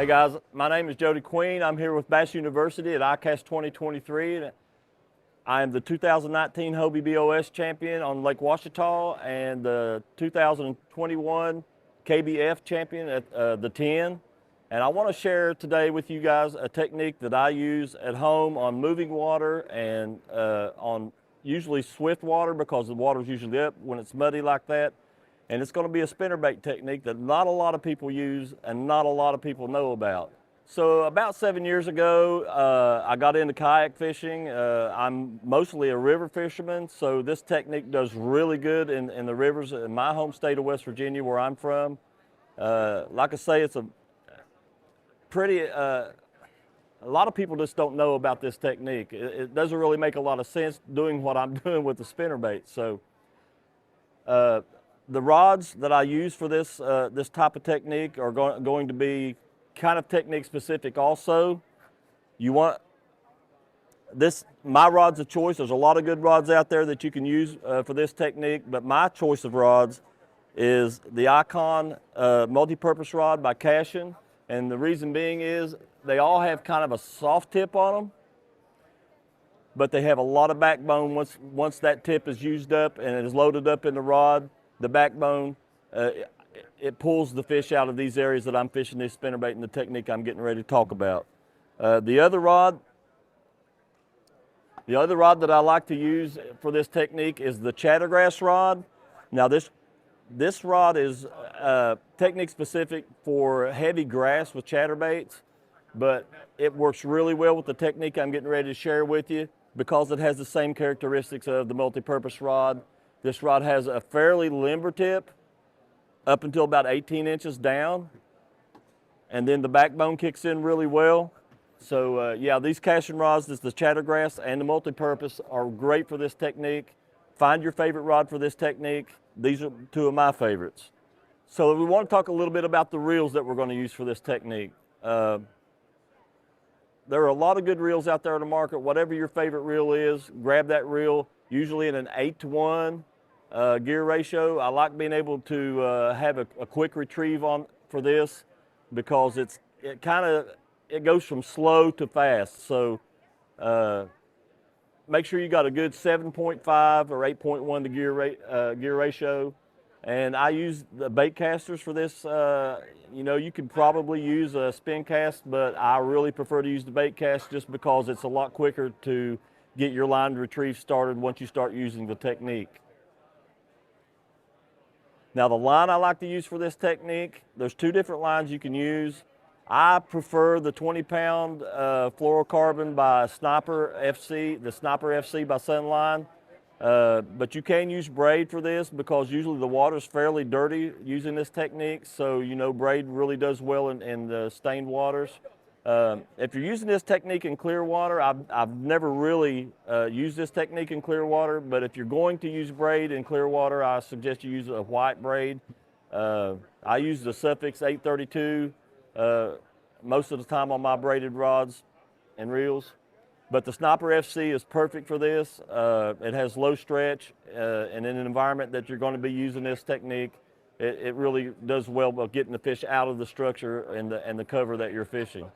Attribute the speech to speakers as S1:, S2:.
S1: Hey guys, my name is Jody Queen. I'm here with Bass University at ICAST 2023. I am the 2019 Hobie BOS champion on Lake Ouachita and the 2021 KBF champion at the 10. And I want to share today with you guys a technique that I use at home on moving water and on usually swift water, because the water's usually up when it's muddy like that. And it's going to be a spinnerbait technique that not a lot of people use and not a lot of people know about. So about 7 years ago, I got into kayak fishing. I'm mostly a river fisherman, so this technique does really good in the rivers in my home state of West Virginia, where I'm from. Like I say, it's a pretty, a lot of people just don't know about this technique. It doesn't really make a lot of sense doing what I'm doing with the spinnerbait. So the rods that I use for this this type of technique are going to be kind of technique specific also. You want this, my rod's of choice. There's a lot of good rods out there that you can use for this technique, but my choice of rods is the Icon multi-purpose rod by Cashin. And the reason being is they all have kind of a soft tip on them, but they have a lot of backbone. Once that tip is used up and it is loaded up in the rod, the backbone, it pulls the fish out of these areas that I'm fishing this spinnerbait and the technique I'm getting ready to talk about. The other rod that I like to use for this technique is the chattergrass rod. Now this rod is technique specific for heavy grass with chatterbaits, but it works really well with the technique I'm getting ready to share with you because it has the same characteristics of the multi-purpose rod. This rod has a fairly limber tip up until about 18 inches down, and then the backbone kicks in really well. So yeah, these casting rods, the chattergrass and the multi-purpose, are great for this technique. Find your favorite rod for this technique. These are two of my favorites. So we want to talk a little bit about the reels that we're going to use for this technique. There are a lot of good reels out there in the market. Whatever your favorite reel is, grab that reel, usually in an 8-to-1 gear ratio. I like being able to have a quick retrieve for this because it goes from slow to fast. So make sure you got a good 7.5 or 8.1 to gear ratio. And I use the bait casters for this. You know, you could probably use a spin cast, but I really prefer to use the bait cast just because it's a lot quicker to get your line retrieve started once you start using the technique. Now the line I like to use for this technique, there's two different lines you can use. I prefer the 20-pound fluorocarbon by Sniper FC, the Sniper FC by Sunline. But you can use braid for this because usually the water's fairly dirty using this technique. So, you know, braid really does well in the stained waters. If you're using this technique in clear water, I've never really used this technique in clear water, but if you're going to use braid in clear water, I suggest you use a white braid. I use the Suffix 832 most of the time on my braided rods and reels. But the Sniper FC is perfect for this. It has low stretch, and in an environment that you're going to be using this technique, it really does well by getting the fish out of the structure and the cover that you're fishing.